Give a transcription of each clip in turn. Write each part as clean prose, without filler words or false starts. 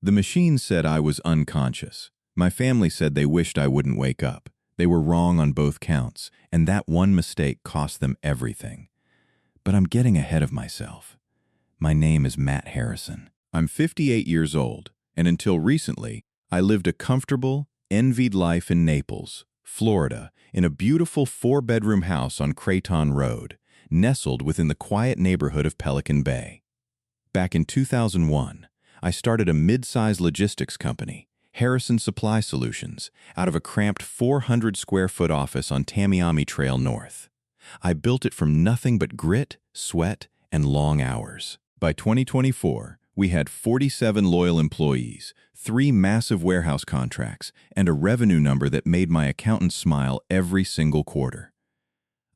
The machine said I was unconscious. My family said they wished I wouldn't wake up. They were wrong on both counts, and that one mistake cost them everything. But I'm getting ahead of myself. My name is Matt Harrison. I'm 58 years old, and until recently, I lived a comfortable, envied life in Naples, Florida, in a beautiful 4-bedroom house on Creighton Road, nestled within the quiet neighborhood of Pelican Bay. Back in 2001, I started a mid-size logistics company, Harrison Supply Solutions, out of a cramped 400-square-foot office on Tamiami Trail North. I built it from nothing but grit, sweat, and long hours. By 2024, we had 47 loyal employees, 3 massive warehouse contracts, and a revenue number that made my accountant smile every single quarter.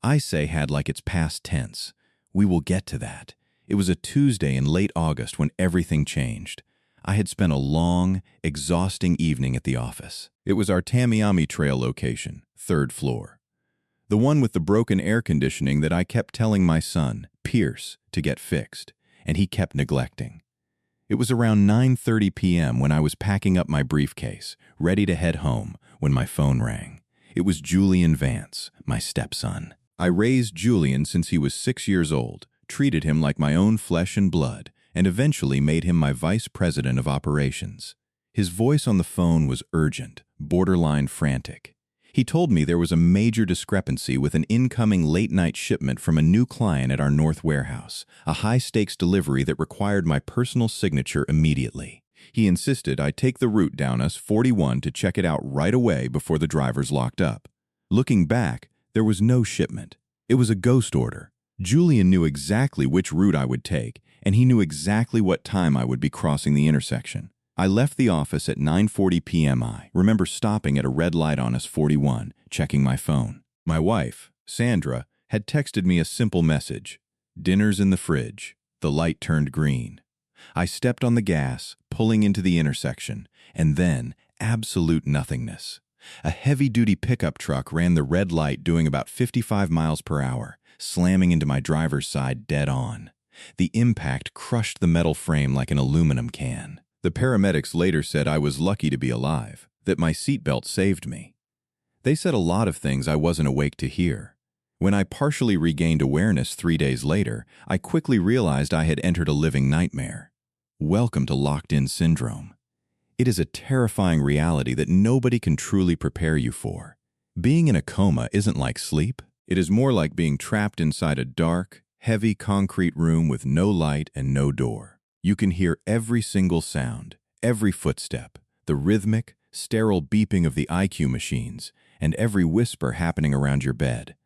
I say had like it's past tense. We will get to that. It was a Tuesday in late August when everything changed. I had spent a long, exhausting evening at the office. It was our Tamiami Trail location, 3rd floor. The one with the broken air conditioning that I kept telling my son, Pierce, to get fixed, and he kept neglecting. It was around 9:30 p.m. when I was packing up my briefcase, ready to head home, when my phone rang. It was Julian Vance, my stepson. I raised Julian since he was 6 years old, treated him like my own flesh and blood, and eventually made him my vice president of operations. His voice on the phone was urgent, borderline frantic. He told me there was a major discrepancy with an incoming late-night shipment from a new client at our North warehouse, a high-stakes delivery that required my personal signature immediately. He insisted I take the route down us 41 to check it out right away before the drivers locked up. Looking back, there was no shipment. It was a ghost order. Julian knew exactly which route I would take, and he knew exactly what time I would be crossing the intersection. I left the office at 9:40 p.m. I remember stopping at a red light on us 41, checking my phone. My wife, Sandra, had texted me a simple message. Dinner's in the fridge. The light turned green. I stepped on the gas, pulling into the intersection, and then absolute nothingness. A heavy-duty pickup truck ran the red light doing about 55 miles per hour, slamming into my driver's side dead on. The impact crushed the metal frame like an aluminum can. The paramedics later said I was lucky to be alive, that my seatbelt saved me. They said a lot of things I wasn't awake to hear. When I partially regained awareness 3 days later, I quickly realized I had entered a living nightmare. Welcome to locked-in syndrome. It is a terrifying reality that nobody can truly prepare you for. Being in a coma isn't like sleep. It is more like being trapped inside a dark, heavy concrete room with no light and no door. You can hear every single sound, every footstep, the rhythmic, sterile beeping of the IQ machines, and every whisper happening around your bed.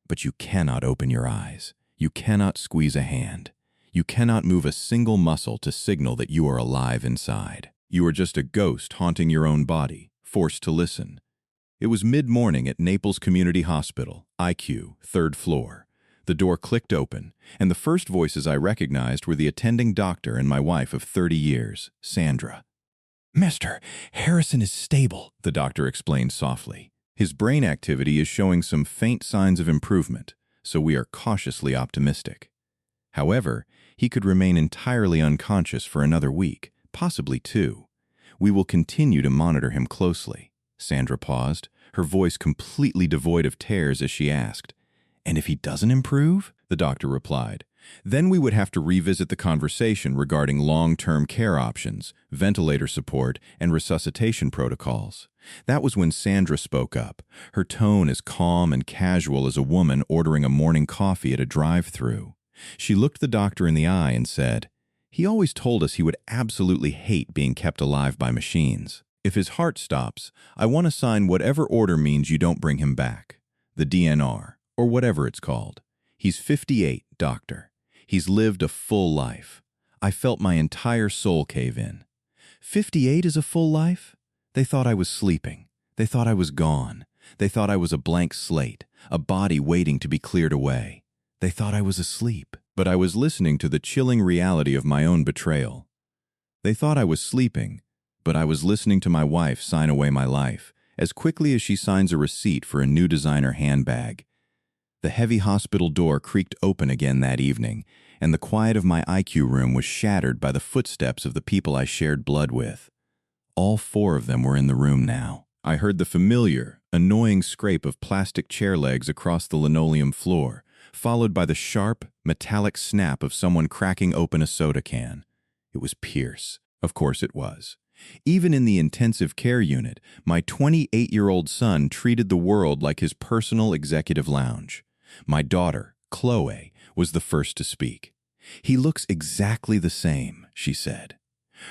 But you cannot open your eyes. You cannot squeeze a hand. You cannot move a single muscle to signal that you are alive inside. You are just a ghost haunting your own body, forced to listen. It was mid-morning at Naples Community Hospital, IQ, 3rd floor. The door clicked open, and the first voices I recognized were the attending doctor and my wife of 30 years, Sandra. "Mr. Harrison is stable," the doctor explained softly. "His brain activity is showing some faint signs of improvement, so we are cautiously optimistic. However, he could remain entirely unconscious for another week, possibly 2. We will continue to monitor him closely." Sandra paused, her voice completely devoid of tears as she asked, "And if he doesn't improve?" The doctor replied. "Then we would have to revisit the conversation regarding long-term care options, ventilator support, and resuscitation protocols." That was when Sandra spoke up, her tone as calm and casual as a woman ordering a morning coffee at a drive-thru. She looked the doctor in the eye and said, "He always told us he would absolutely hate being kept alive by machines. If his heart stops, I want to sign whatever order means you don't bring him back. The DNR. Or whatever it's called. He's 58, doctor. He's lived a full life. I felt my entire soul cave in. 58 is a full life? They thought I was sleeping. They thought I was gone. They thought I was a blank slate, a body waiting to be cleared away. They thought I was asleep, but I was listening to the chilling reality of my own betrayal. They thought I was sleeping, but I was listening to my wife sign away my life, as quickly as she signs a receipt for a new designer handbag. The heavy hospital door creaked open again that evening, and the quiet of my IQ room was shattered by the footsteps of the people I shared blood with. All 4 of them were in the room now. I heard the familiar, annoying scrape of plastic chair legs across the linoleum floor, followed by the sharp, metallic snap of someone cracking open a soda can. It was Pierce. Of course it was. Even in the intensive care unit, my 28-year-old son treated the world like his personal executive lounge. My daughter, Chloe, was the first to speak. "He looks exactly the same," she said.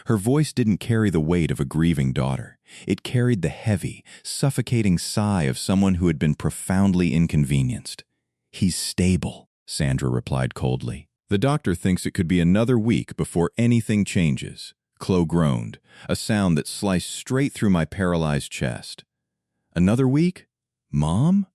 Her voice didn't carry the weight of a grieving daughter. It carried the heavy, suffocating sigh of someone who had been profoundly inconvenienced. "He's stable," Sandra replied coldly. "The doctor thinks it could be another week before anything changes," Chloe groaned, a sound that sliced straight through my paralyzed chest. "Another week? Mom?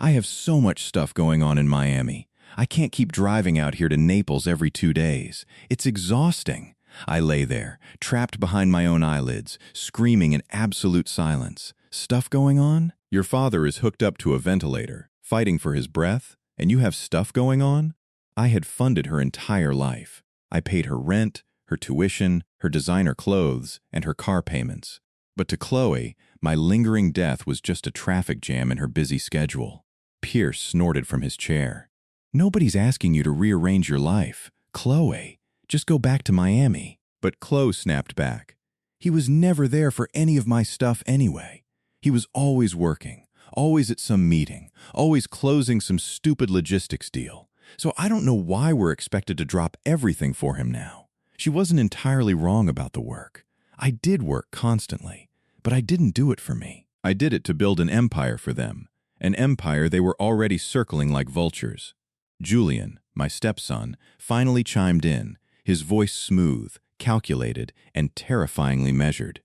I have so much stuff going on in Miami. I can't keep driving out here to Naples every 2 days. It's exhausting." I lay there, trapped behind my own eyelids, screaming in absolute silence. "Stuff going on? Your father is hooked up to a ventilator, fighting for his breath, and you have stuff going on?" I had funded her entire life. I paid her rent, her tuition, her designer clothes, and her car payments. But to Chloe, my lingering death was just a traffic jam in her busy schedule. Pierce snorted from his chair. "Nobody's asking you to rearrange your life. Chloe, just go back to Miami." But Chloe snapped back. "He was never there for any of my stuff anyway. He was always working, always at some meeting, always closing some stupid logistics deal. So I don't know why we're expected to drop everything for him now." She wasn't entirely wrong about the work. I did work constantly, but I didn't do it for me. I did it to build an empire for them, an empire they were already circling like vultures. Julian, my stepson, finally chimed in, his voice smooth, calculated, and terrifyingly measured.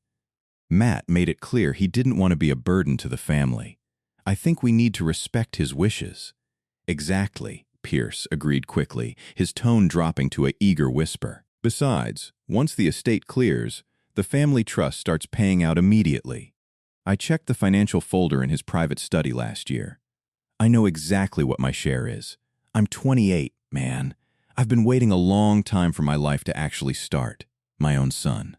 Matt made it clear he didn't want to be a burden to the family. "I think we need to respect his wishes." "Exactly," Pierce agreed quickly, his tone dropping to an eager whisper. "Besides, once the estate clears, the family trust starts paying out immediately." I checked the financial folder in his private study last year. I know exactly what my share is. I'm 28, man. I've been waiting a long time for my life to actually start. My own son.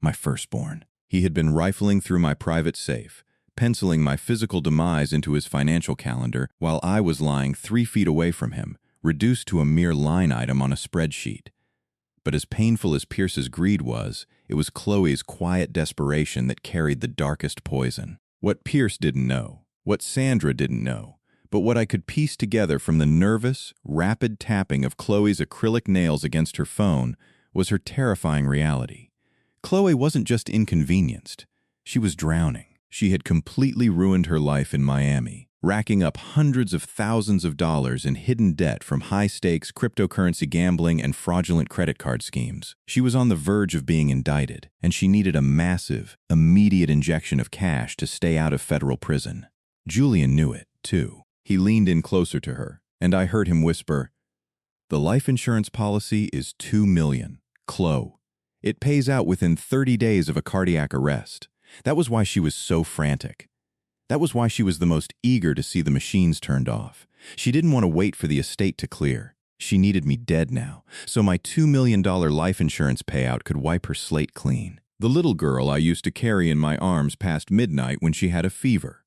My firstborn. He had been rifling through my private safe, penciling my physical demise into his financial calendar while I was lying 3 feet away from him, reduced to a mere line item on a spreadsheet. But as painful as Pierce's greed was, it was Chloe's quiet desperation that carried the darkest poison. What Pierce didn't know, what Sandra didn't know, but what I could piece together from the nervous, rapid tapping of Chloe's acrylic nails against her phone was her terrifying reality. Chloe wasn't just inconvenienced. She was drowning. She had completely ruined her life in Miami, racking up hundreds of thousands of dollars in hidden debt from high-stakes cryptocurrency gambling and fraudulent credit card schemes. She was on the verge of being indicted, and she needed a massive, immediate injection of cash to stay out of federal prison. Julian knew it, too. He leaned in closer to her, and I heard him whisper, "The life insurance policy is $2 million. Chloe. It pays out within 30 days of a cardiac arrest." That was why she was so frantic. That was why she was the most eager to see the machines turned off. She didn't want to wait for the estate to clear. She needed me dead now, so my $2 million life insurance payout could wipe her slate clean. The little girl I used to carry in my arms past midnight when she had a fever.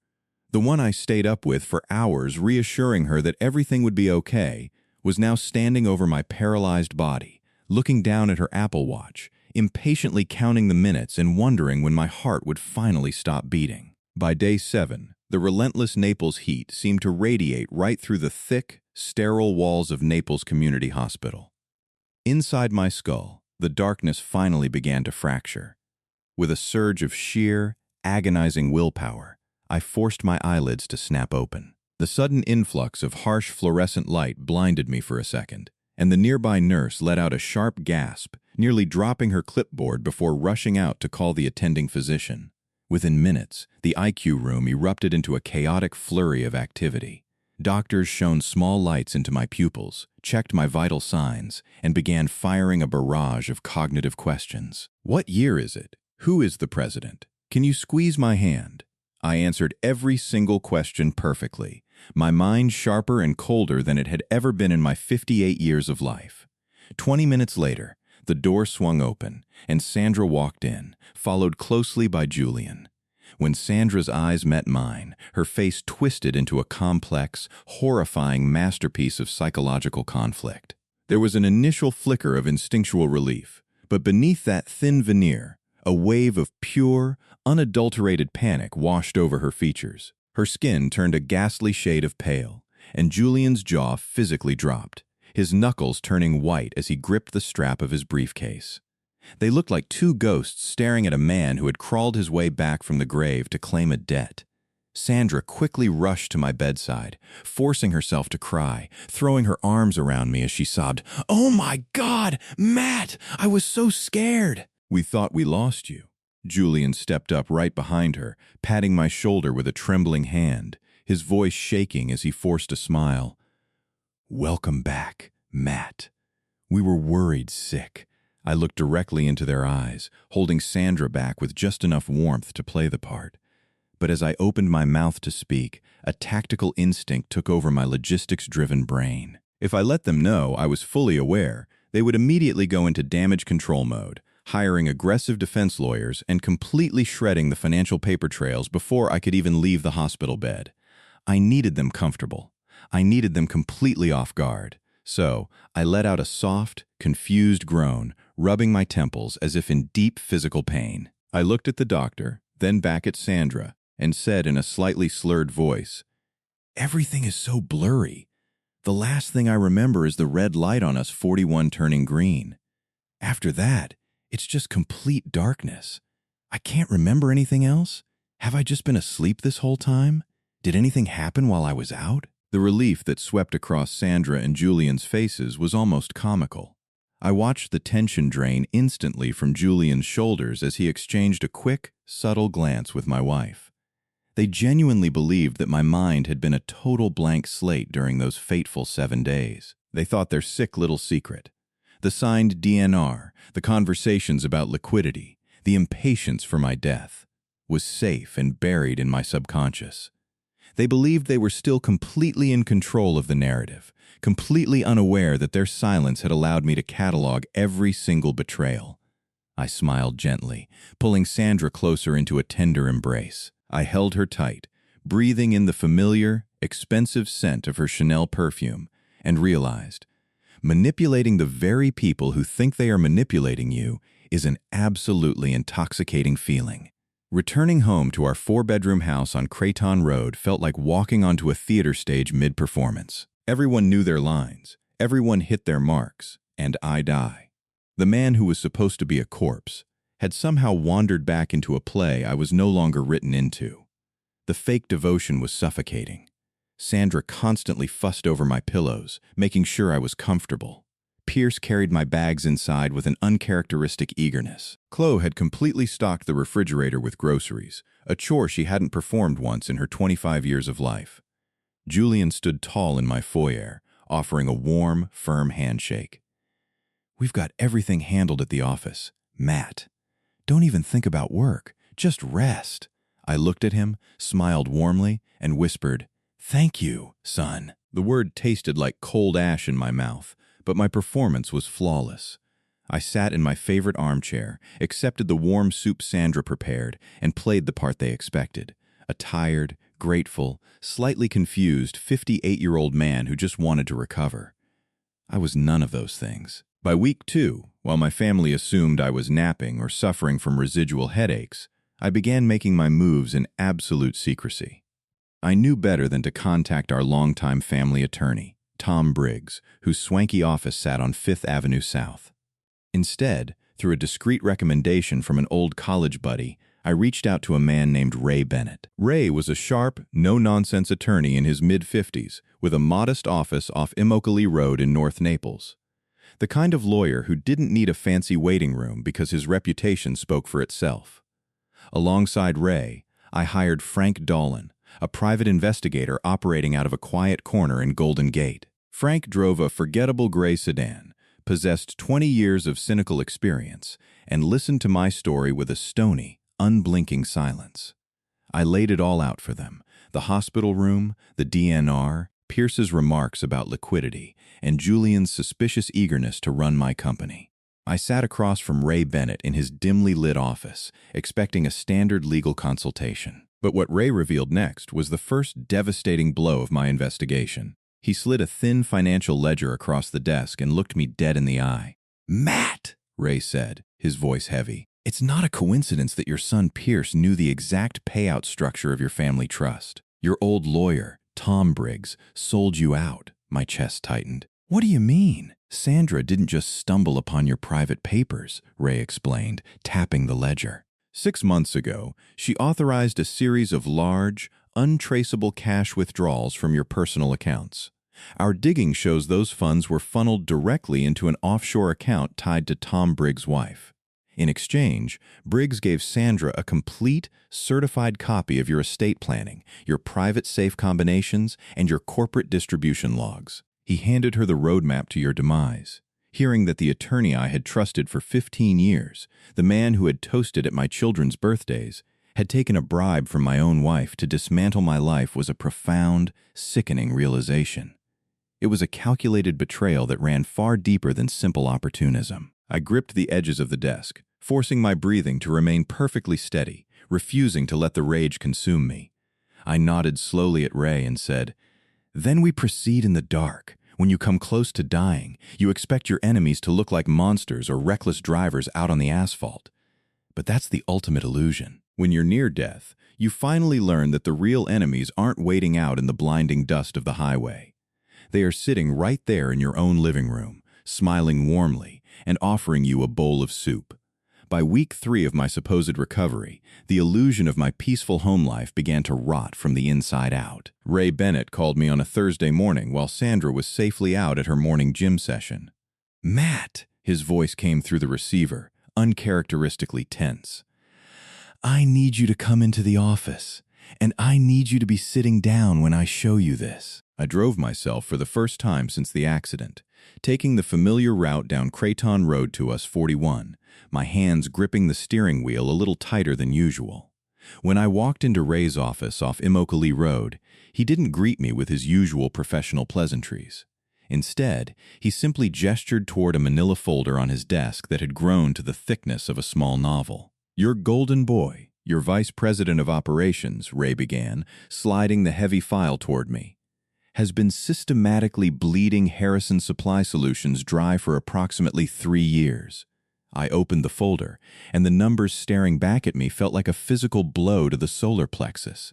The one I stayed up with for hours reassuring her that everything would be okay, was now standing over my paralyzed body, looking down at her Apple Watch, impatiently counting the minutes and wondering when my heart would finally stop beating. By day 7, the relentless Naples heat seemed to radiate right through the thick, sterile walls of Naples Community Hospital. Inside my skull, the darkness finally began to fracture. With a surge of sheer, agonizing willpower, I forced my eyelids to snap open. The sudden influx of harsh fluorescent light blinded me for a second, and the nearby nurse let out a sharp gasp, nearly dropping her clipboard before rushing out to call the attending physician. Within minutes, the IQ room erupted into a chaotic flurry of activity. Doctors shone small lights into my pupils, checked my vital signs, and began firing a barrage of cognitive questions. "What year is it? Who is the president? Can you squeeze my hand?" I answered every single question perfectly, my mind sharper and colder than it had ever been in my 58 years of life. 20 minutes later, the door swung open, and Sandra walked in, followed closely by Julian. When Sandra's eyes met mine, her face twisted into a complex, horrifying masterpiece of psychological conflict. There was an initial flicker of instinctual relief, but beneath that thin veneer, a wave of pure, unadulterated panic washed over her features. Her skin turned a ghastly shade of pale, and Julian's jaw physically dropped, his knuckles turning white as he gripped the strap of his briefcase. They looked like two ghosts staring at a man who had crawled his way back from the grave to claim a debt. Sandra quickly rushed to my bedside, forcing herself to cry, throwing her arms around me as she sobbed, "Oh my God, Matt, I was so scared." "We thought we lost you." Julian stepped up right behind her, patting my shoulder with a trembling hand, his voice shaking as he forced a smile. "Welcome back, Matt. We were worried sick." I looked directly into their eyes, holding Sandra back with just enough warmth to play the part. But as I opened my mouth to speak, a tactical instinct took over my logistics-driven brain. If I let them know I was fully aware, they would immediately go into damage control mode, hiring aggressive defense lawyers and completely shredding the financial paper trails before I could even leave the hospital bed. I needed them comfortable. I needed them completely off guard. So I let out a soft, confused groan, rubbing my temples as if in deep physical pain. I looked at the doctor, then back at Sandra, and said in a slightly slurred voice, "Everything is so blurry. The last thing I remember is the red light on us 41 turning green. After that, it's just complete darkness. I can't remember anything else. Have I just been asleep this whole time? Did anything happen while I was out?" The relief that swept across Sandra and Julian's faces was almost comical. I watched the tension drain instantly from Julian's shoulders as he exchanged a quick, subtle glance with my wife. They genuinely believed that my mind had been a total blank slate during those fateful 7 days. They thought their sick little secret, the signed DNR, the conversations about liquidity, the impatience for my death, was safe and buried in my subconscious. They believed they were still completely in control of the narrative, completely unaware that their silence had allowed me to catalog every single betrayal. I smiled gently, pulling Sandra closer into a tender embrace. I held her tight, breathing in the familiar, expensive scent of her Chanel perfume, and realized, manipulating the very people who think they are manipulating you is an absolutely intoxicating feeling. Returning home to our 4-bedroom house on Creighton Road felt like walking onto a theater stage mid-performance. Everyone knew their lines, everyone hit their marks, and I die. The man who was supposed to be a corpse had somehow wandered back into a play I was no longer written into. The fake devotion was suffocating. Sandra constantly fussed over my pillows, making sure I was comfortable. Pierce carried my bags inside with an uncharacteristic eagerness. Chloe had completely stocked the refrigerator with groceries, a chore she hadn't performed once in her 25 years of life. Julian stood tall in my foyer, offering a warm, firm handshake. "We've got everything handled at the office. Matt, don't even think about work. Just rest." I looked at him, smiled warmly, and whispered, "Thank you, son." The word tasted like cold ash in my mouth, but my performance was flawless. I sat in my favorite armchair, accepted the warm soup Sandra prepared, and played the part they expected. A tired, grateful, slightly confused 58-year-old man who just wanted to recover. I was none of those things. By week 2, while my family assumed I was napping or suffering from residual headaches, I began making my moves in absolute secrecy. I knew better than to contact our longtime family attorney, Tom Briggs, whose swanky office sat on 5th Avenue South. Instead, through a discreet recommendation from an old college buddy, I reached out to a man named Ray Bennett. Ray was a sharp, no-nonsense attorney in his mid-50s with a modest office off Immokalee Road in North Naples. The kind of lawyer who didn't need a fancy waiting room because his reputation spoke for itself. Alongside Ray, I hired Frank Dolan, a private investigator operating out of a quiet corner in Golden Gate. Frank drove a forgettable gray sedan, possessed 20 years of cynical experience, and listened to my story with a stony, unblinking silence. I laid it all out for them: the hospital room, the DNR, Pierce's remarks about liquidity, and Julian's suspicious eagerness to run my company. I sat across from Ray Bennett in his dimly lit office, expecting a standard legal consultation. But what Ray revealed next was the first devastating blow of my investigation. He slid a thin financial ledger across the desk and looked me dead in the eye. "Matt," Ray said, his voice heavy, "it's not a coincidence that your son Pierce knew the exact payout structure of your family trust. Your old lawyer, Tom Briggs, sold you out." My chest tightened. "What do you mean?" "Sandra didn't just stumble upon your private papers," Ray explained, tapping the ledger. 6 months ago, she authorized a series of large, untraceable cash withdrawals from your personal accounts. Our digging shows those funds were funneled directly into an offshore account tied to Tom Briggs' wife. In exchange, Briggs gave Sandra a complete, certified copy of your estate planning, your private safe combinations, and your corporate distribution logs. He handed her the roadmap to your demise. Hearing that the attorney I had trusted for 15 years, the man who had toasted at my children's birthdays, had taken a bribe from my own wife to dismantle my life was a profound, sickening realization. It was a calculated betrayal that ran far deeper than simple opportunism. I gripped the edges of the desk, forcing my breathing to remain perfectly steady, refusing to let the rage consume me. I nodded slowly at Ray and said, "Then we proceed in the dark. When you come close to dying, you expect your enemies to look like monsters or reckless drivers out on the asphalt. But that's the ultimate illusion. When you're near death, you finally learn that the real enemies aren't waiting out in the blinding dust of the highway. They are sitting right there in your own living room, smiling warmly and offering you a bowl of soup." By week 3 of my supposed recovery, the illusion of my peaceful home life began to rot from the inside out. Ray Bennett called me on a Thursday morning while Sandra was safely out at her morning gym session. "Matt," his voice came through the receiver, uncharacteristically tense. "I need you to come into the office, and I need you to be sitting down when I show you this." I drove myself for the first time since the accident, taking the familiar route down Creighton Road to US 41, my hands gripping the steering wheel a little tighter than usual. When I walked into Ray's office off Immokalee Road, he didn't greet me with his usual professional pleasantries. Instead, he simply gestured toward a manila folder on his desk that had grown to the thickness of a small novel. "Your golden boy, your vice president of operations," Ray began, sliding the heavy file toward me, "has been systematically bleeding Harrison Supply Solutions dry for approximately 3 years. I opened the folder, and the numbers staring back at me felt like a physical blow to the solar plexus.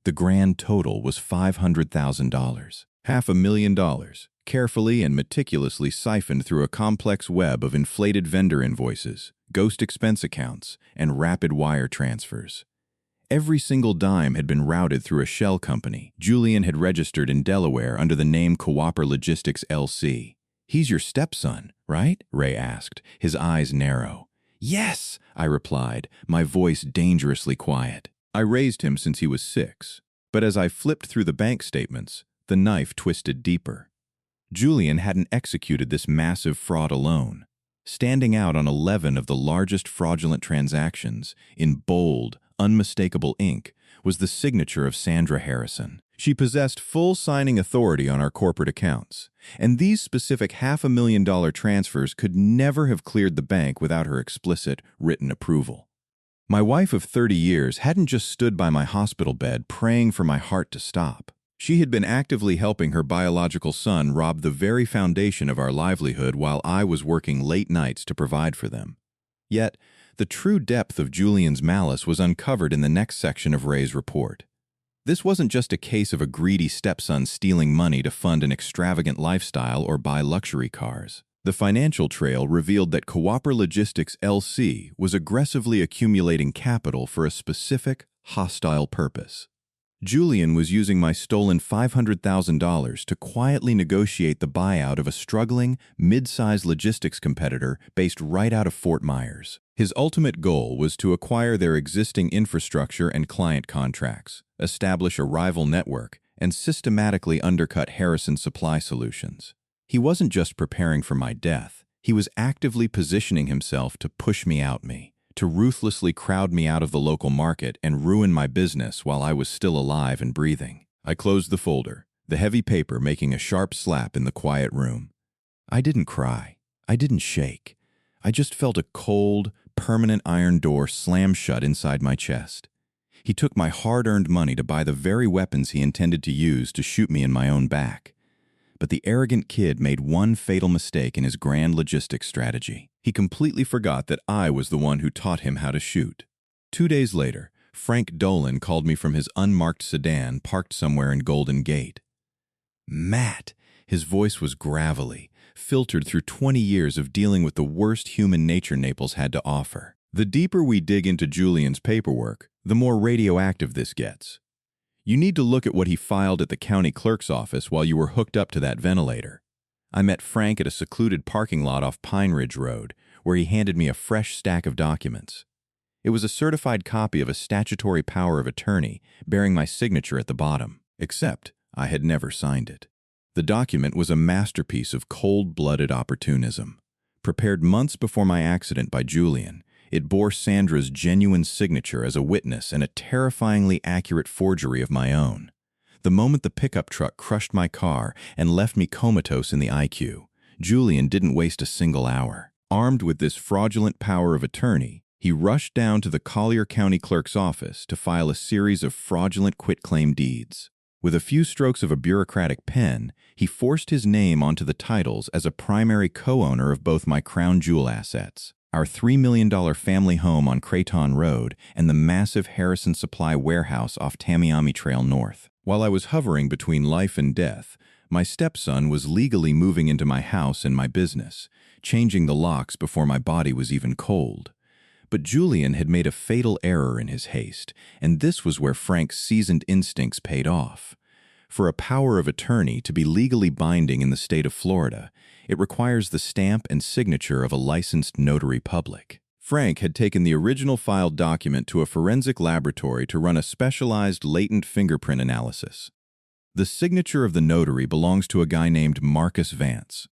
The grand total was $500,000. $500,000, carefully and meticulously siphoned through a complex web of inflated vendor invoices, ghost expense accounts, and rapid wire transfers. Every single dime had been routed through a shell company Julian had registered in Delaware under the name Coopera Logistics LC. "He's your stepson, right?" Ray asked, his eyes narrow. "Yes," I replied, my voice dangerously quiet. "I raised him since he was 6. But as I flipped through the bank statements, the knife twisted deeper. Julian hadn't executed this massive fraud alone. Standing out on 11 of the largest fraudulent transactions, in bold, unmistakable ink, was the signature of Sandra Harrison. She possessed full signing authority on our corporate accounts, and these specific $500,000 transfers could never have cleared the bank without her explicit, written approval. My wife of 30 years hadn't just stood by my hospital bed praying for my heart to stop. She had been actively helping her biological son rob the very foundation of our livelihood while I was working late nights to provide for them. Yet, the true depth of Julian's malice was uncovered in the next section of Ray's report. This wasn't just a case of a greedy stepson stealing money to fund an extravagant lifestyle or buy luxury cars. The financial trail revealed that Coopera Logistics LC was aggressively accumulating capital for a specific, hostile purpose. Julian was using my stolen $500,000 to quietly negotiate the buyout of a struggling, mid-sized logistics competitor based right out of Fort Myers. His ultimate goal was to acquire their existing infrastructure and client contracts, establish a rival network, and systematically undercut Harrison Supply Solutions. He wasn't just preparing for my death. He was actively positioning himself to push me out, to ruthlessly crowd me out of the local market and ruin my business while I was still alive and breathing. I closed the folder, the heavy paper making a sharp slap in the quiet room. I didn't cry. I didn't shake. I just felt a cold, permanent iron door slam shut inside my chest. He took my hard-earned money to buy the very weapons he intended to use to shoot me in my own back. But the arrogant kid made one fatal mistake in his grand logistics strategy. He completely forgot that I was the one who taught him how to shoot. 2 days later, Frank Dolan called me from his unmarked sedan parked somewhere in Golden Gate. Matt, his voice was gravelly, filtered through 20 years of dealing with the worst human nature Naples had to offer. The deeper we dig into Julian's paperwork, the more radioactive this gets. You need to look at what he filed at the county clerk's office while you were hooked up to that ventilator. I met Frank at a secluded parking lot off Pine Ridge Road, where he handed me a fresh stack of documents. It was a certified copy of a statutory power of attorney bearing my signature at the bottom, except I had never signed it. The document was a masterpiece of cold-blooded opportunism. Prepared months before my accident by Julian, it bore Sandra's genuine signature as a witness and a terrifyingly accurate forgery of my own. The moment the pickup truck crushed my car and left me comatose in the IQ, Julian didn't waste a single hour. Armed with this fraudulent power of attorney, he rushed down to the Collier County Clerk's office to file a series of fraudulent quitclaim deeds. With a few strokes of a bureaucratic pen, he forced his name onto the titles as a primary co-owner of both my crown jewel assets, our $3 million family home on Creighton Road and the massive Harrison Supply warehouse off Tamiami Trail North. While I was hovering between life and death, my stepson was legally moving into my house and my business, changing the locks before my body was even cold. But Julian had made a fatal error in his haste, and this was where Frank's seasoned instincts paid off. For a power of attorney to be legally binding in the state of Florida, it requires the stamp and signature of a licensed notary public. Frank had taken the original filed document to a forensic laboratory to run a specialized latent fingerprint analysis. The signature of the notary belongs to a guy named Marcus Vance.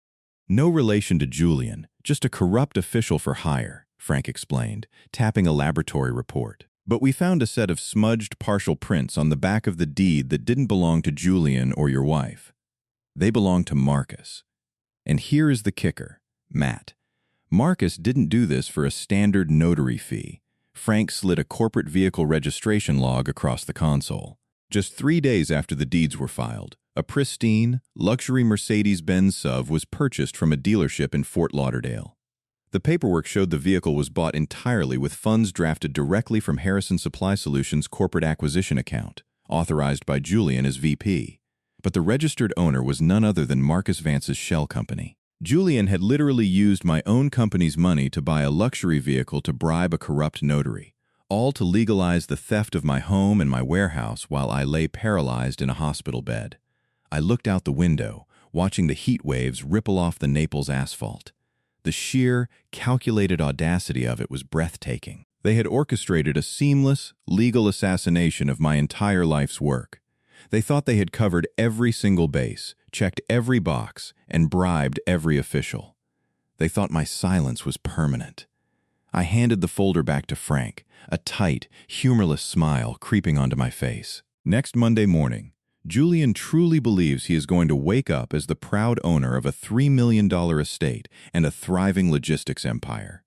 No relation to Julian, just a corrupt official for hire, Frank explained, tapping a laboratory report. But we found a set of smudged partial prints on the back of the deed that didn't belong to Julian or your wife. They belonged to Marcus. And here is the kicker, Matt. Marcus didn't do this for a standard notary fee. Frank slid a corporate vehicle registration log across the console. Just 3 days after the deeds were filed, a pristine, luxury Mercedes-Benz SUV was purchased from a dealership in Fort Lauderdale. The paperwork showed the vehicle was bought entirely with funds drafted directly from Harrison Supply Solutions' corporate acquisition account, authorized by Julian as VP. But the registered owner was none other than Marcus Vance's shell company. Julian had literally used my own company's money to buy a luxury vehicle to bribe a corrupt notary, all to legalize the theft of my home and my warehouse while I lay paralyzed in a hospital bed. I looked out the window, watching the heat waves ripple off the Naples asphalt. The sheer, calculated audacity of it was breathtaking. They had orchestrated a seamless, legal assassination of my entire life's work. They thought they had covered every single base, checked every box, and bribed every official. They thought my silence was permanent. I handed the folder back to Frank, a tight, humorless smile creeping onto my face. Next Monday morning, Julian truly believes he is going to wake up as the proud owner of a $3 million estate and a thriving logistics empire.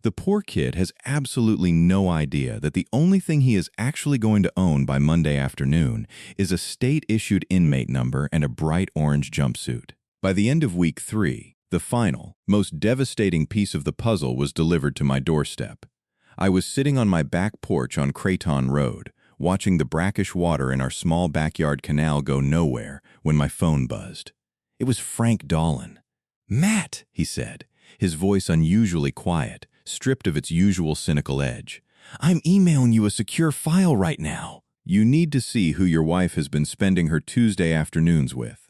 The poor kid has absolutely no idea that the only thing he is actually going to own by Monday afternoon is a state-issued inmate number and a bright orange jumpsuit. By the end of week 3, the final, most devastating piece of the puzzle was delivered to my doorstep. I was sitting on my back porch on Creighton Road, watching the brackish water in our small backyard canal go nowhere when my phone buzzed. It was Frank Dolan. "Matt," he said, his voice unusually quiet, stripped of its usual cynical edge. "I'm emailing you a secure file right now. You need to see who your wife has been spending her Tuesday afternoons with."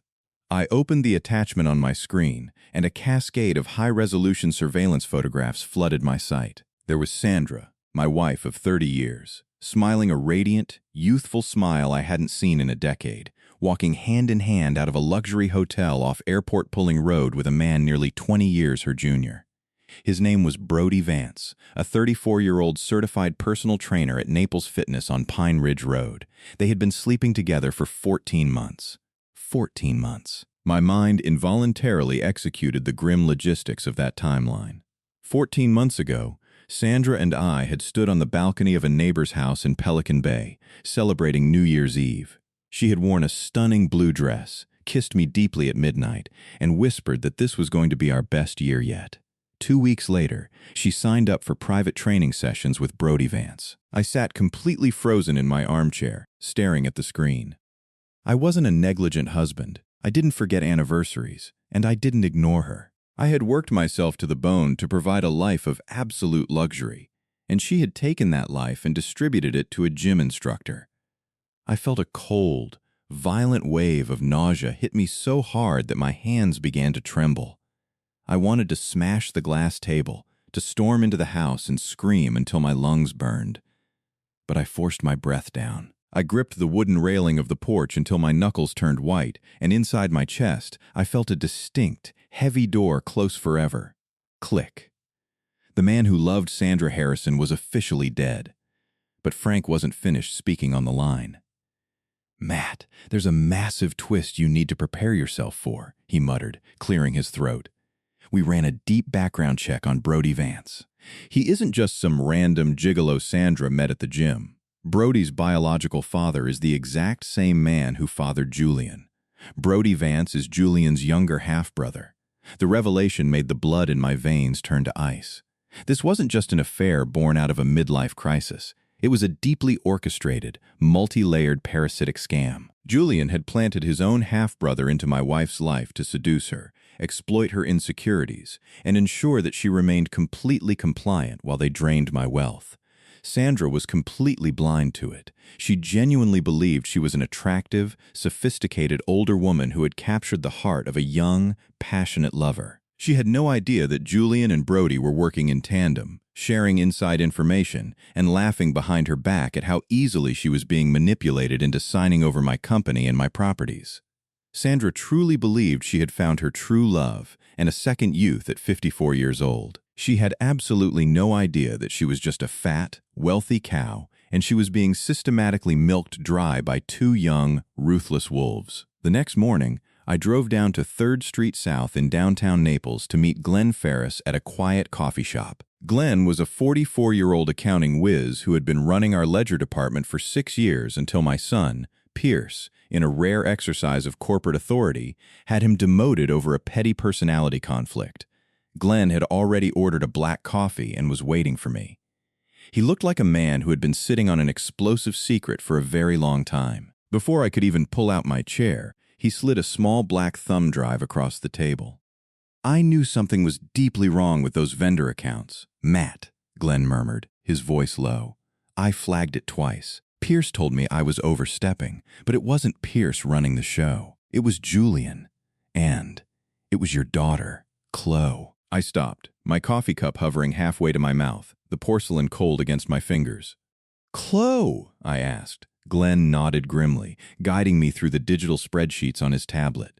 I opened the attachment on my screen, and a cascade of high-resolution surveillance photographs flooded my sight. There was Sandra, my wife of 30 years, smiling a radiant, youthful smile I hadn't seen in a decade, walking hand in hand out of a luxury hotel off Airport Pulling Road with a man nearly 20 years her junior. His name was Brody Vance, a 34-year-old certified personal trainer at Naples Fitness on Pine Ridge Road. They had been sleeping together for 14 months. 14 months. My mind involuntarily executed the grim logistics of that timeline. 14 months ago, Sandra and I had stood on the balcony of a neighbor's house in Pelican Bay, celebrating New Year's Eve. She had worn a stunning blue dress, kissed me deeply at midnight, and whispered that this was going to be our best year yet. 2 weeks later, she signed up for private training sessions with Brody Vance. I sat completely frozen in my armchair, staring at the screen. I wasn't a negligent husband. I didn't forget anniversaries, and I didn't ignore her. I had worked myself to the bone to provide a life of absolute luxury, and she had taken that life and distributed it to a gym instructor. I felt a cold, violent wave of nausea hit me so hard that my hands began to tremble. I wanted to smash the glass table, to storm into the house and scream until my lungs burned. But I forced my breath down. I gripped the wooden railing of the porch until my knuckles turned white, and inside my chest, I felt a distinct, heavy door close forever. Click. The man who loved Sandra Harrison was officially dead. But Frank wasn't finished speaking on the line. "Matt, there's a massive twist you need to prepare yourself for," he muttered, clearing his throat. "We ran a deep background check on Brody Vance. He isn't just some random gigolo Sandra met at the gym. Brody's biological father is the exact same man who fathered Julian. Brody Vance is Julian's younger half-brother. The revelation made the blood in my veins turn to ice. This wasn't just an affair born out of a midlife crisis. It was a deeply orchestrated, multi-layered parasitic scam. Julian had planted his own half-brother into my wife's life to seduce her, exploit her insecurities, and ensure that she remained completely compliant while they drained my wealth. Sandra was completely blind to it. She genuinely believed she was an attractive, sophisticated older woman who had captured the heart of a young, passionate lover. She had no idea that Julian and Brody were working in tandem, sharing inside information, and laughing behind her back at how easily she was being manipulated into signing over my company and my properties. Sandra truly believed she had found her true love and a second youth at 54 years old. She had absolutely no idea that she was just a fat, wealthy cow, and she was being systematically milked dry by two young, ruthless wolves. The next morning, I drove down to 3rd Street South in downtown Naples to meet Glenn Ferris at a quiet coffee shop. Glenn was a 44-year-old accounting whiz who had been running our ledger department for 6 years until my son, Pierce, in a rare exercise of corporate authority, had him demoted over a petty personality conflict. Glenn had already ordered a black coffee and was waiting for me. He looked like a man who had been sitting on an explosive secret for a very long time. Before I could even pull out my chair, he slid a small black thumb drive across the table. "I knew something was deeply wrong with those vendor accounts. Matt," Glenn murmured, his voice low. "I flagged it twice. Pierce told me I was overstepping, but it wasn't Pierce running the show. It was Julian. And it was your daughter, Chloe." I stopped, my coffee cup hovering halfway to my mouth, the porcelain cold against my fingers. "Chloe?" I asked. Glenn nodded grimly, guiding me through the digital spreadsheets on his tablet.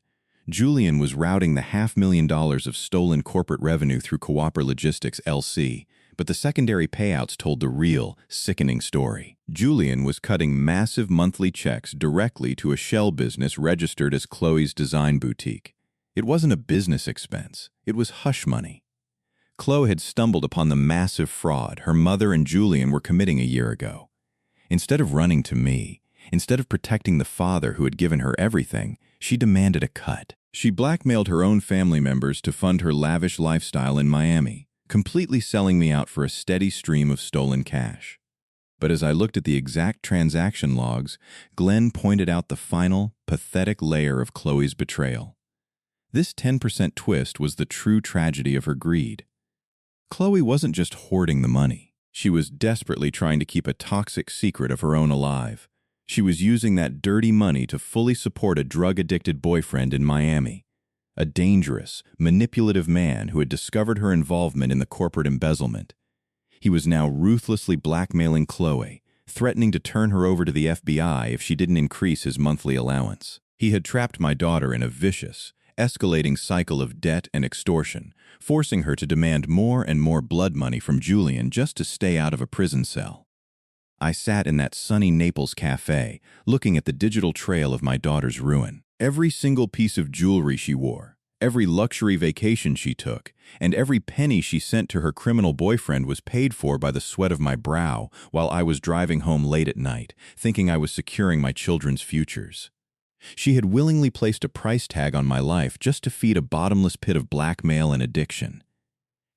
Julian was routing the $500,000 of stolen corporate revenue through Coopera Logistics LC, but the secondary payouts told the real, sickening story. Julian was cutting massive monthly checks directly to a shell business registered as Chloe's Design Boutique. It wasn't a business expense. It was hush money. Chloe had stumbled upon the massive fraud her mother and Julian were committing a year ago. Instead of running to me, instead of protecting the father who had given her everything, she demanded a cut. She blackmailed her own family members to fund her lavish lifestyle in Miami, completely selling me out for a steady stream of stolen cash. But as I looked at the exact transaction logs, Glenn pointed out the final, pathetic layer of Chloe's betrayal. This 10% twist was the true tragedy of her greed. Chloe wasn't just hoarding the money. She was desperately trying to keep a toxic secret of her own alive. She was using that dirty money to fully support a drug-addicted boyfriend in Miami, a dangerous, manipulative man who had discovered her involvement in the corporate embezzlement. He was now ruthlessly blackmailing Chloe, threatening to turn her over to the FBI if she didn't increase his monthly allowance. He had trapped my daughter in a vicious, escalating cycle of debt and extortion, forcing her to demand more and more blood money from Julian just to stay out of a prison cell. I sat in that sunny Naples cafe, looking at the digital trail of my daughter's ruin. Every single piece of jewelry she wore, every luxury vacation she took, and every penny she sent to her criminal boyfriend was paid for by the sweat of my brow while I was driving home late at night, thinking I was securing my children's futures. She had willingly placed a price tag on my life just to feed a bottomless pit of blackmail and addiction.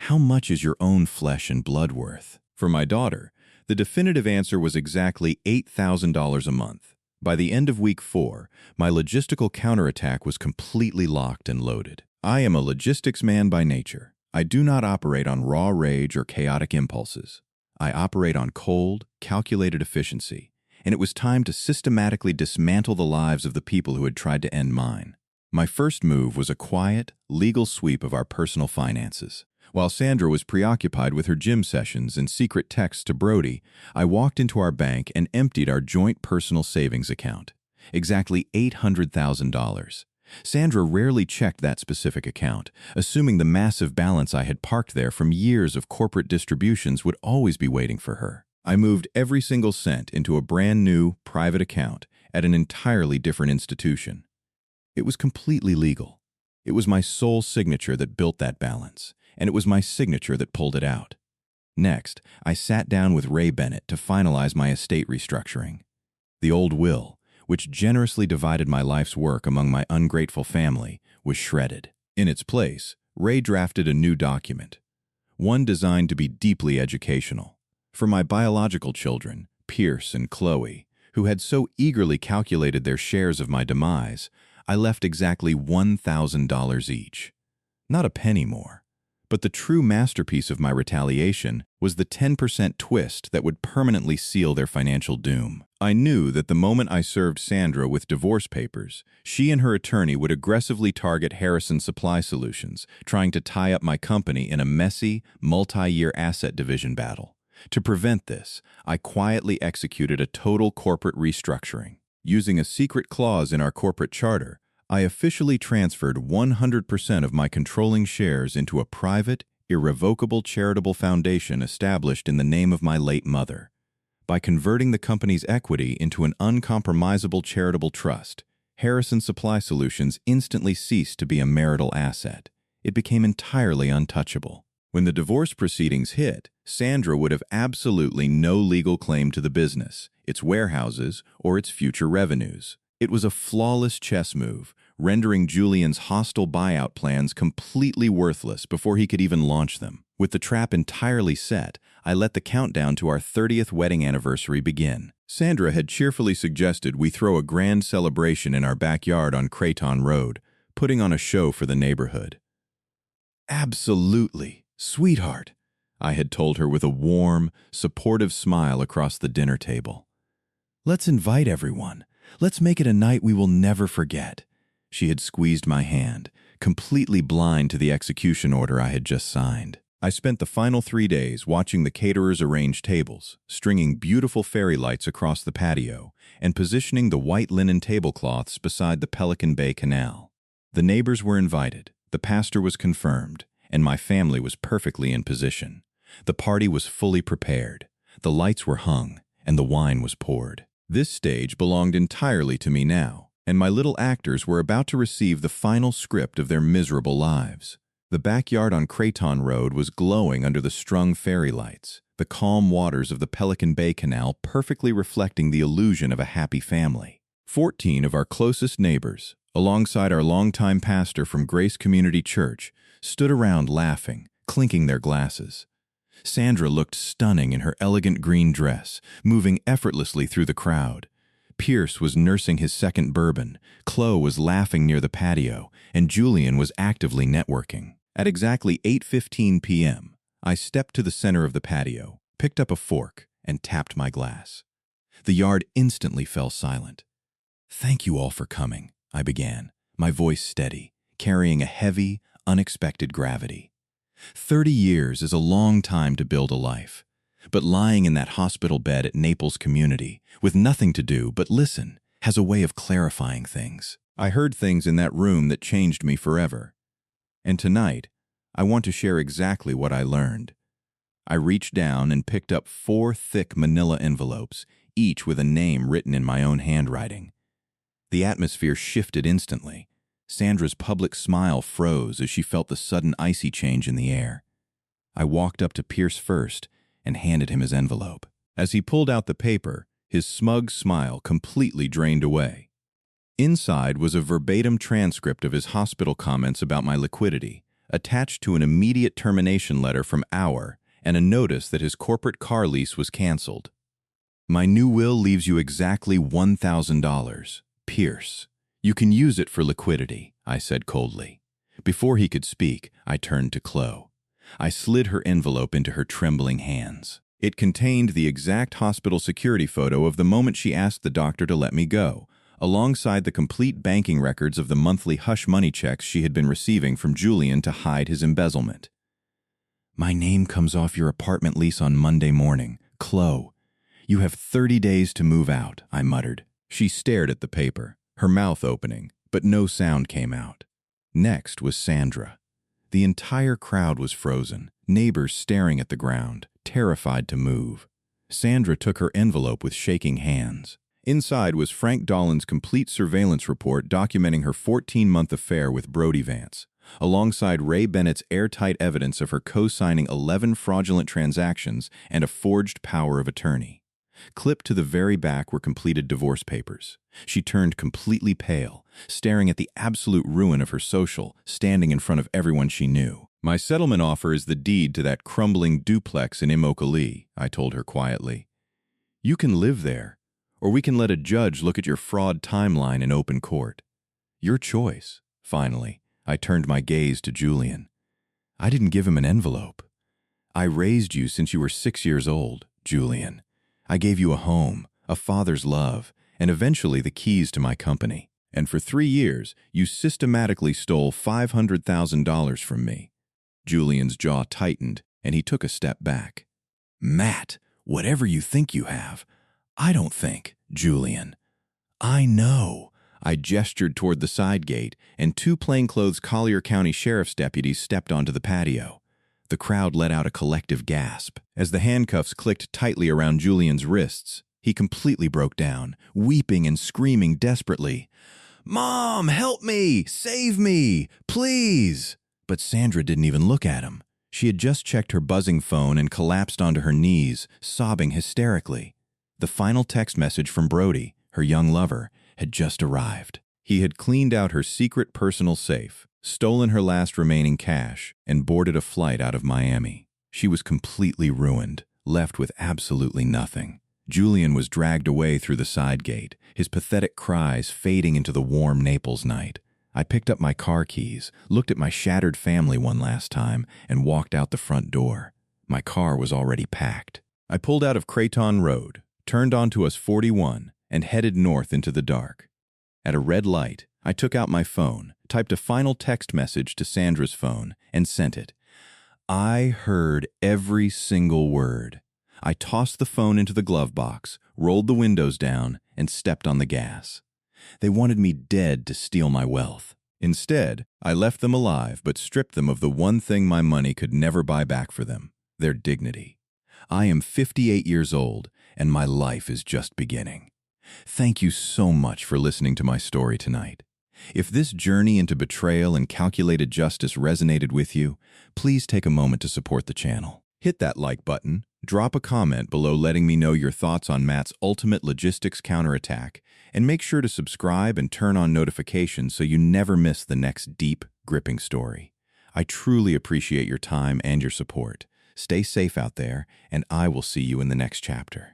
How much is your own flesh and blood worth? For my daughter, the definitive answer was exactly $8,000 a month. By the end of week 4, my logistical counterattack was completely locked and loaded. I am a logistics man by nature. I do not operate on raw rage or chaotic impulses. I operate on cold, calculated efficiency, and it was time to systematically dismantle the lives of the people who had tried to end mine. My first move was a quiet, legal sweep of our personal finances. While Sandra was preoccupied with her gym sessions and secret texts to Brody, I walked into our bank and emptied our joint personal savings account. Exactly $800,000. Sandra rarely checked that specific account, assuming the massive balance I had parked there from years of corporate distributions would always be waiting for her. I moved every single cent into a brand new, private account at an entirely different institution. It was completely legal. It was my sole signature that built that balance, and it was my signature that pulled it out. Next, I sat down with Ray Bennett to finalize my estate restructuring. The old will, which generously divided my life's work among my ungrateful family, was shredded. In its place, Ray drafted a new document, one designed to be deeply educational. For my biological children, Pierce and Chloe, who had so eagerly calculated their shares of my demise, I left exactly $1,000 each. Not a penny more. But the true masterpiece of my retaliation was the 10% twist that would permanently seal their financial doom. I knew that the moment I served Sandra with divorce papers, she and her attorney would aggressively target Harrison Supply Solutions, trying to tie up my company in a messy, multi-year asset division battle. To prevent this, I quietly executed a total corporate restructuring. Using a secret clause in our corporate charter, I officially transferred 100% of my controlling shares into a private, irrevocable charitable foundation established in the name of my late mother. By converting the company's equity into an uncompromisable charitable trust, Harrison Supply Solutions instantly ceased to be a marital asset. It became entirely untouchable. When the divorce proceedings hit, Sandra would have absolutely no legal claim to the business, its warehouses, or its future revenues. It was a flawless chess move, rendering Julian's hostile buyout plans completely worthless before he could even launch them. With the trap entirely set, I let the countdown to our 30th wedding anniversary begin. Sandra had cheerfully suggested we throw a grand celebration in our backyard on Creighton Road, putting on a show for the neighborhood. "Absolutely, sweetheart," I had told her with a warm, supportive smile across the dinner table. "Let's invite everyone. Let's make it a night we will never forget." She had squeezed my hand, completely blind to the execution order I had just signed. I spent the final 3 days watching the caterers arrange tables, stringing beautiful fairy lights across the patio, and positioning the white linen tablecloths beside the Pelican Bay Canal. The neighbors were invited, the pastor was confirmed, and my family was perfectly in position. The party was fully prepared, the lights were hung, and the wine was poured. This stage belonged entirely to me now, and my little actors were about to receive the final script of their miserable lives. The backyard on Creighton Road was glowing under the strung fairy lights, the calm waters of the Pelican Bay Canal perfectly reflecting the illusion of a happy family. 14 of our closest neighbors, alongside our longtime pastor from Grace Community Church, stood around laughing, clinking their glasses. Sandra looked stunning in her elegant green dress, moving effortlessly through the crowd. Pierce was nursing his second bourbon, Chloe was laughing near the patio, and Julian was actively networking. At exactly 8:15 p.m., I stepped to the center of the patio, picked up a fork, and tapped my glass. The yard instantly fell silent. "Thank you all for coming," I began, my voice steady, carrying a heavy, unexpected gravity. 30 years is a long time to build a life. But lying in that hospital bed at Naples Community, with nothing to do but listen, has a way of clarifying things. I heard things in that room that changed me forever. And tonight, I want to share exactly what I learned. I reached down and picked up 4 thick manila envelopes, each with a name written in my own handwriting. The atmosphere shifted instantly. Sandra's public smile froze as she felt the sudden icy change in the air. I walked up to Pierce first and handed him his envelope. As he pulled out the paper, his smug smile completely drained away. Inside was a verbatim transcript of his hospital comments about my liquidity, attached to an immediate termination letter from Auer and a notice that his corporate car lease was canceled. My new will leaves you exactly $1,000. Pierce. You can use it for liquidity, I said coldly. Before he could speak, I turned to Chloe. I slid her envelope into her trembling hands. It contained the exact hospital security photo of the moment she asked the doctor to let me go, alongside the complete banking records of the monthly hush money checks she had been receiving from Julian to hide his embezzlement. My name comes off your apartment lease on Monday morning. Chloe. You have 30 days to move out, I muttered. She stared at the paper, her mouth opening, but no sound came out. Next was Sandra. The entire crowd was frozen, neighbors staring at the ground, terrified to move. Sandra took her envelope with shaking hands. Inside was Frank Dolan's complete surveillance report documenting her 14-month affair with Brody Vance, alongside Ray Bennett's airtight evidence of her co-signing 11 fraudulent transactions and a forged power of attorney. Clipped to the very back were completed divorce papers. She turned completely pale, staring at the absolute ruin of her social, standing in front of everyone she knew. My settlement offer is the deed to that crumbling duplex in Immokalee, I told her quietly. You can live there, or we can let a judge look at your fraud timeline in open court. Your choice. Finally, I turned my gaze to Julian. I didn't give him an envelope. I raised you since you were 6 years old, Julian. I gave you a home, a father's love, and eventually the keys to my company. And for 3 years, you systematically stole $500,000 from me. Julian's jaw tightened, and he took a step back. Matt, whatever you think you have, I don't think, Julian. I know. I gestured toward the side gate, and 2 plainclothes Collier County Sheriff's deputies stepped onto the patio. The crowd let out a collective gasp. As the handcuffs clicked tightly around Julian's wrists, he completely broke down, weeping and screaming desperately. Mom, help me! Save me! Please! But Sandra didn't even look at him. She had just checked her buzzing phone and collapsed onto her knees, sobbing hysterically. The final text message from Brody, her young lover, had just arrived. He had cleaned out her secret personal safe, stolen her last remaining cash, and boarded a flight out of Miami. She was completely ruined, left with absolutely nothing. Julian was dragged away through the side gate, his pathetic cries fading into the warm Naples night. I picked up my car keys, looked at my shattered family one last time, and walked out the front door. My car was already packed. I pulled out of Creighton Road, turned onto US 41, and headed north into the dark. At a red light, I took out my phone, typed a final text message to Sandra's phone, and sent it. I heard every single word. I tossed the phone into the glove box, rolled the windows down, and stepped on the gas. They wanted me dead to steal my wealth. Instead, I left them alive but stripped them of the one thing my money could never buy back for them, their dignity. I am 58 years old, and my life is just beginning. Thank you so much for listening to my story tonight. If this journey into betrayal and calculated justice resonated with you, please take a moment to support the channel. Hit that like button, drop a comment below letting me know your thoughts on Matt's ultimate logistics counterattack, and make sure to subscribe and turn on notifications so you never miss the next deep, gripping story. I truly appreciate your time and your support. Stay safe out there, and I will see you in the next chapter.